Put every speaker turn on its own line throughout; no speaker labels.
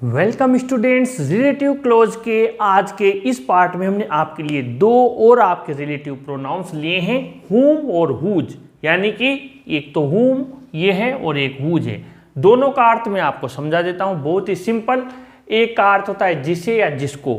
Welcome students, relative close के आज के इस पार्ट में हमने आपके लिए दो और आपके रिलेटिव प्रोनाउंस लिए हैं, हुम और हुज। यानी कि एक तो हुम ये है और एक हुज है। दोनों का अर्थ मैं आपको समझा देता हूं, बहुत ही सिंपल। एक का अर्थ होता है जिसे या जिसको,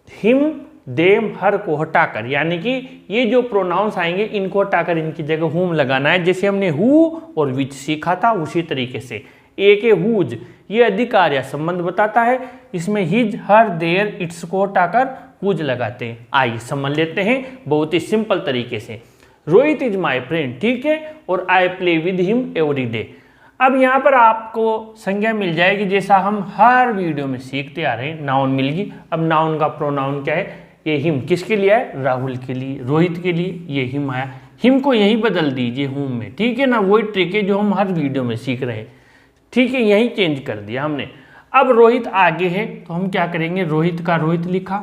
हिम देम हर को हटाकर, यानी कि ये जो प्रोनाउंस आएंगे इनको हटाकर इनकी जगह हुम लगाना है। जैसे हमने हु और विच सीखा था उसी तरीके से। एक है हुज, ये अधिकार या संबंध बताता है। इसमें हिज हर देयर इट्स को हटाकर हुज लगाते हैं। आइए समझ लेते हैं बहुत ही सिंपल तरीके से। रोहित इज माई फ्रेंड, ठीक है, और I play with him every day. अब यहाँ पर आपको संज्ञा मिल जाएगी जैसा हम हर वीडियो में सीखते आ रहे हैं, नाउन मिल गई। अब नाउन का प्रोनाउन क्या है? ये हिम किसके लिए है? राहुल के लिए, रोहित के लिए ये हिम आया। हिम को यही बदल दीजिए हुम में, ठीक है ना। वही ट्रिक है जो हम हर वीडियो में सीख रहे हैं, ठीक है, यही चेंज कर दिया हमने। अब रोहित आगे है तो हम क्या करेंगे? रोहित का रोहित लिखा,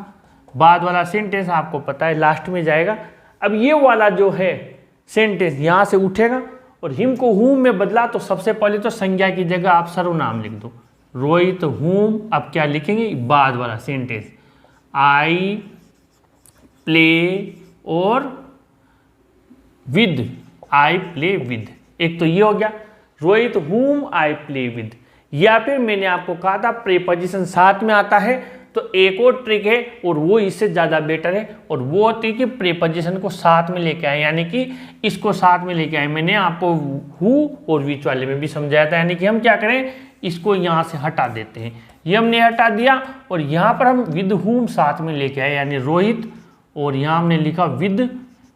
बाद वाला सेंटेंस आपको पता है लास्ट में जाएगा। अब ये वाला जो है सेंटेंस यहाँ से उठेगा और हिम को हुम में बदला तो सबसे पहले तो संज्ञा की जगह आप सर्वनाम लिख दो, रोहित हुम। अब क्या लिखेंगे? बाद वाला सेंटेंस, आई प्ले और विद, आई प्ले विद। एक तो ये हो गया रोहित हुम आई प्ले विद। या फिर मैंने आपको कहा था प्रीपोजिशन साथ में आता है तो एक और ट्रिक है और वो इससे ज़्यादा बेटर है, और वो होती है कि प्रीपोजिशन को साथ में लेके आए, यानी कि इसको साथ में लेके आए। मैंने आपको हु और विच वाले में भी समझाया था। यानी कि हम क्या करें, इसको यहाँ से हटा देते हैं, ये हमने हटा दिया और यहाँ पर हम विद हुम साथ में लेके आए, यानी रोहित, और यहाँ हमने लिखा विद,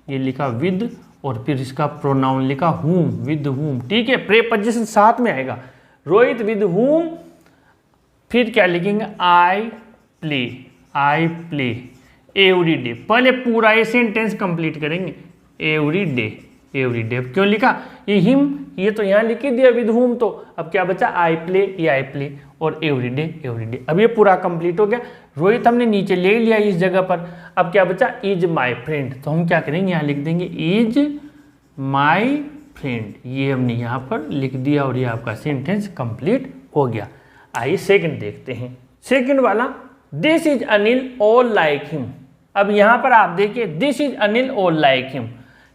ये लिखा विद, और फिर इसका प्रोनाउन लिखा हुम, विद हुम, ठीक है। प्रीपोजिशन साथ में आएगा, रोहित विद हुम। फिर क्या लिखेंगे? I play every day. पहले पूरा ये सेंटेंस कंप्लीट करेंगे, एवरी डे। क्यों लिखा? ये हिम, ये तो यहाँ लिख दिया विद हुम, तो अब क्या बचा? आई प्ले, ये आई प्ले, और एवरी डे। अब ये पूरा कंप्लीट हो गया। रोहित हमने नीचे ले लिया इस जगह पर। अब क्या बचा? इज माई फ्रेंड, तो हम क्या करेंगे? यहाँ लिख देंगे इज माई फ्रेंड, ये हमने यहाँ पर लिख दिया और ये आपका सेंटेंस कंप्लीट हो गया। आइए सेकंड देखते हैं। सेकंड वाला, this is Anil all like him. अब यहाँ पर आप देखिए, this is Anil all like him,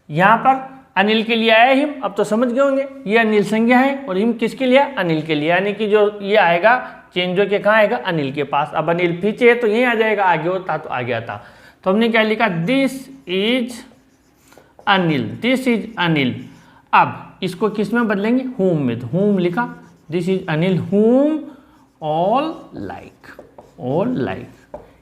यहाँ पर अनिल के लिए आया हिम। अब तो समझ गए होंगे ये अनिल संज्ञा है और हिम किसके लिए? अनिल के लिए। यानी कि जो ये आएगा चेंज होके कहाँ आएगा? अनिल के पास। अब अनिल पीछे है तो यहीं आ जाएगा, आगे होता तो आ गया था। तो हमने क्या लिखा? This is Anil, this is Anil. अब इसको किस में बदलेंगे? हुम में, तो हुम लिखा, दिस इज अनिल हुम ऑल लाइक,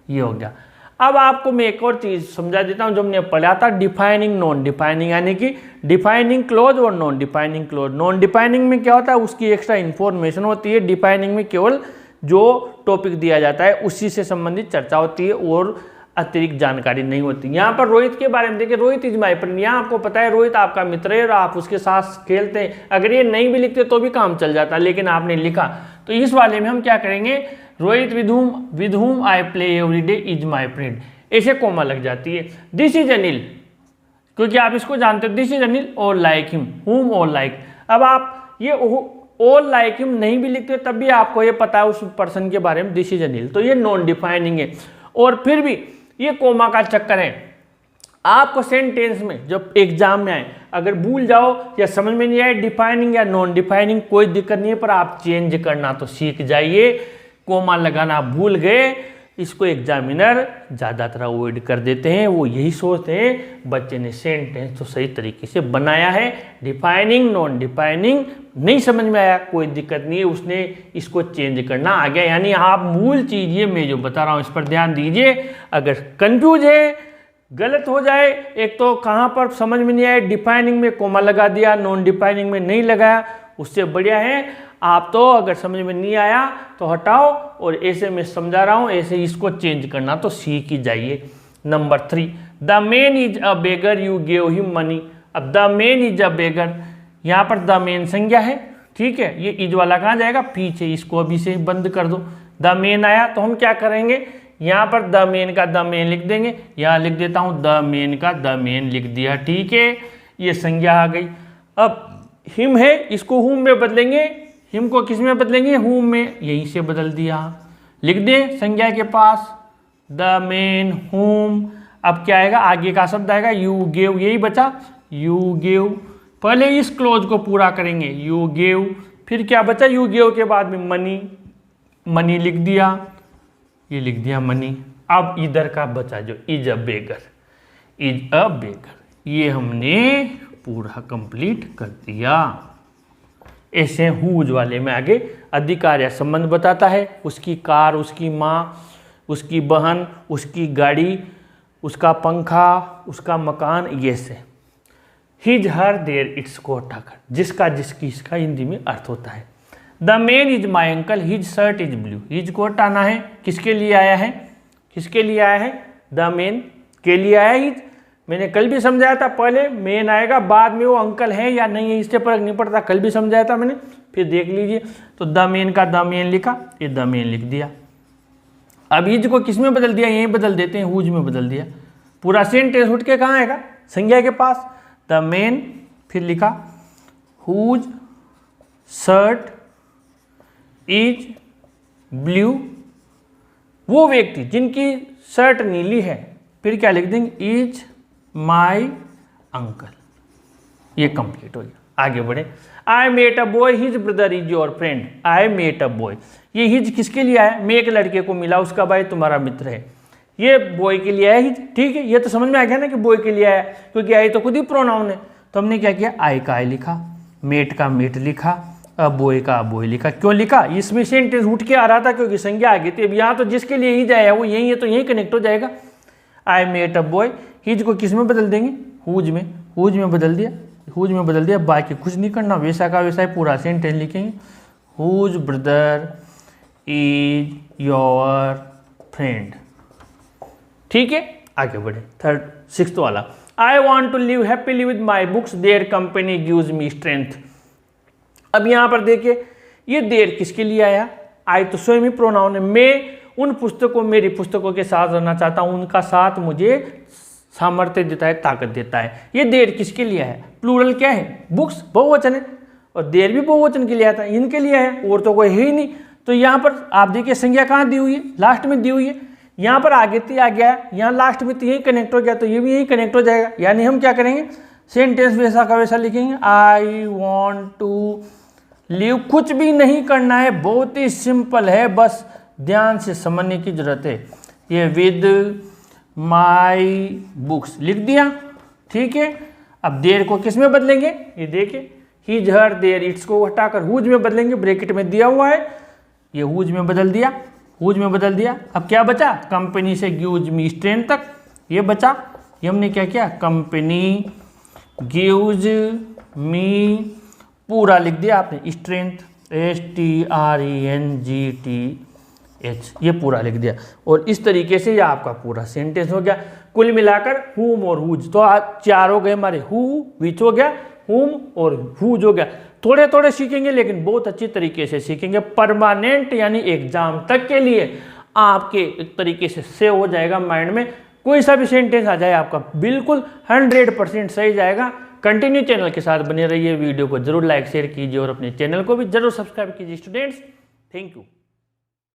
ये हो गया। अब आपको मैं एक और चीज समझा देता हूं जो हमने पढ़ा था, डिफाइनिंग नॉन डिफाइनिंग, यानी कि डिफाइनिंग क्लोज और non defining close. Non defining में क्या होता है? उसकी एक्स्ट्रा इन्फॉर्मेशन होती है। डिफाइनिंग में केवल जो टॉपिक दिया जाता है उसी से संबंधित चर्चा होती है और अतिरिक्त जानकारी नहीं होती। यहाँ पर रोहित के बारे में देखिए, रोहित इज माई फ्रेंड। यहाँ आपको पता है रोहित आपका मित्र है और आप उसके साथ खेलते हैं। अगर ये नहीं भी लिखते तो भी काम चल जाता, लेकिन आपने लिखा, तो इस वाले में हम क्या करेंगे? Rohit with whom I play every day is my friend, ऐसे कोमा लग जाती है। दिस इज अनिल, क्योंकि आप इसको जानते हो, this is Anil all like him, हुम ऑल लाइक। अब आप ये ऑल लाइक हिम नहीं भी लिखते तब भी आपको ये पता है उस पर्सन के बारे में, दिस इज अनिल, तो ये नॉन डिफाइनिंग है। और फिर भी ये कोमा का चक्कर है। आपको सेंटेंस में जब एग्जाम में आए, अगर भूल जाओ या समझ में नहीं आए डिफाइनिंग या नॉन डिफाइनिंग, कोई दिक्कत नहीं है, पर आप चेंज करना तो सीख जाइए। कोमा लगाना भूल गए, इसको एग्जामिनर ज़्यादातर अवॉइड कर देते हैं। वो यही सोचते हैं बच्चे ने सेंटेंस तो सही तरीके से बनाया है, डिफाइनिंग नॉन डिफाइनिंग नहीं समझ में आया, कोई दिक्कत नहीं है, उसने इसको चेंज करना आ गया। यानी आप मूल चीज़ ये मैं जो बता रहा हूँ इस पर ध्यान दीजिए। अगर कंफ्यूज है, गलत हो जाए, एक तो कहाँ पर समझ में नहीं आया, डिफाइनिंग में कोमा लगा दिया, नॉन डिफाइनिंग में नहीं लगाया, उससे बढ़िया है आप तो अगर समझ में नहीं आया तो हटाओ, और ऐसे मैं समझा रहा हूँ ऐसे इसको चेंज करना तो सीख ही जाइए। Number 3, the man is a beggar you gave him money. अब द मैन इज अ बेगर, यहाँ पर द मैन संज्ञा है, ठीक है। ये इज वाला कहाँ जाएगा? पीछे, इसको अभी से बंद कर दो। द मैन आया तो हम क्या करेंगे? यहाँ पर द मैन का द मैन लिख देंगे, यहाँ लिख देता हूँ द मैन का द मैन लिख दिया, ठीक है, ये संज्ञा आ गई। अब हिम है, इसको हुम में बदलेंगे, हिम को किस में बदलेंगे, हुम में, यहीं से बदल दिया। लिख दें संज्ञा के पास द मेन हुम। अब क्या आएगा, आगे का शब्द आएगा यू गेव, यही बचा यू गेव। पहले इस क्लोज को पूरा करेंगे, यू गेव, फिर क्या बचा, यू गेव के बाद में मनी, मनी लिख दिया, ये लिख दिया मनी। अब इधर का बचा जो is a beggar, is a बेगर, ये हमने पूरा कंप्लीट कर दिया। ऐसे हुज वाले में आगे अधिकार या संबंध बताता है, उसकी कार, उसकी माँ, उसकी बहन, उसकी गाड़ी, उसका पंखा, उसका मकान, ये से हिज हर देयर इट्स को हटाकर जिसका जिसकी इसका हिंदी में अर्थ होता है। The man is my uncle, his shirt is blue. His को हटाना है, किसके लिए आया है, किसके लिए आया है, द मैन के लिए आया हिज। मैंने कल भी समझाया था, पहले मेन आएगा बाद में वो अंकल है या नहीं है इससे फर्क नहीं पड़ता, कल भी समझाया था मैंने, फिर देख लीजिए। तो द मेन का द मेन लिखा, ये द मेन लिख दिया। अब हिज को किस में बदल दिया, यहीं बदल देते हैं, हुज में बदल दिया। पूरा सेंटेंस उठ के कहाँ आएगा, संज्ञा के पास द मेन, फिर लिखा हुज शर्ट इज ब्लू, वो व्यक्ति जिनकी शर्ट नीली है, फिर क्या लिख देंगे, इज माई अंकल। ये कंप्लीट हो गया, आगे बढ़े। I met a boy, his brother is your friend. I met a boy, ये हिज किसके लिए आया, मैं एक लड़के को मिला, उसका भाई तुम्हारा मित्र है, ये बॉय के लिए आया हिज। ठीक है, ये तो समझ में आ गया ना कि बॉय के लिए आया, क्योंकि आई तो खुद ही प्रोनाउन है। तो हमने क्या किया, आई का आई लिखा, मेट का मेट लिखा, अब बॉय का बॉय लिखा। क्यों लिखा, इसमें सेंटेंस उठ के आ रहा था क्योंकि संज्ञा आ गई थी। अब यहाँ तो जिसके लिए ही जाए वो यही है, तो यही कनेक्ट हो जाएगा। I met a boy, his को किस में बदल देंगे, हुज में, हुज में बदल दिया, हुज में बदल दिया। बाकी कुछ नहीं करना, वैसा का वैसा ही पूरा सेंटेंस लिखेंगे, whose brother is your friend. ठीक है, आगे बढ़े। सिक्स्थ वाला, I want to live happily with my books, their company gives me strength. अब यहाँ पर देखिए, ये देर किसके लिए आया, आई तो स्वयं ही प्रोनाउन है। मैं उन पुस्तकों, मेरी पुस्तकों के साथ रहना चाहता हूँ, उनका साथ मुझे सामर्थ्य देता है, ताकत देता है। ये देर किसके लिए है, प्लूरल क्या है, बुक्स बहुवचन है, और देर भी बहुवचन के लिए आता है, इनके लिए है, और तो कोई है ही नहीं। तो यहाँ पर आप देखिए संज्ञा कहाँ दी हुई है, लास्ट में दी हुई है। यहाँ पर आगे तो आ गया, यहाँ लास्ट में तो यही कनेक्ट हो गया, तो ये भी यही कनेक्ट हो जाएगा। यानी हम क्या करेंगे, सेंटेंस वैसा का वैसा लिखेंगे, आई वॉन्ट टू लिव, कुछ भी नहीं करना है, बहुत ही सिंपल है, बस ध्यान से समझने की जरूरत है। ये विद माई बुक्स लिख दिया। ठीक है, अब देर को किस में बदलेंगे, ये देखिए, हिज हर देयर इट्स को हटाकर हुज में बदलेंगे, ब्रैकेट में दिया हुआ है, ये हुज में बदल दिया, हुज में बदल दिया। अब क्या बचा, कंपनी से गिव्स मी स्ट्रेंथ तक ये बचा। ये हमने क्या किया, कंपनी गिव्स मी पूरा लिख दिया आपने, स्ट्रेंथ STRENGTH, ये पूरा लिख दिया। और इस तरीके से ये आपका पूरा सेंटेंस हो गया। कुल मिलाकर हुम और हुज, तो आज चार हो गए हमारे, हु विच हो गया, हुम और हुज हो गया। थोड़े थोड़े सीखेंगे लेकिन बहुत अच्छी तरीके से सीखेंगे, परमानेंट यानी एग्जाम तक के लिए आपके एक तरीके से सेव हो जाएगा माइंड में। कोई सा भी सेंटेंस आ जाए आपका बिल्कुल 100% सही जाएगा। कंटिन्यू चैनल के साथ बने रहिए, वीडियो को जरूर लाइक शेयर कीजिए और अपने चैनल को भी जरूर सब्सक्राइब कीजिए स्टूडेंट्स। Thank you.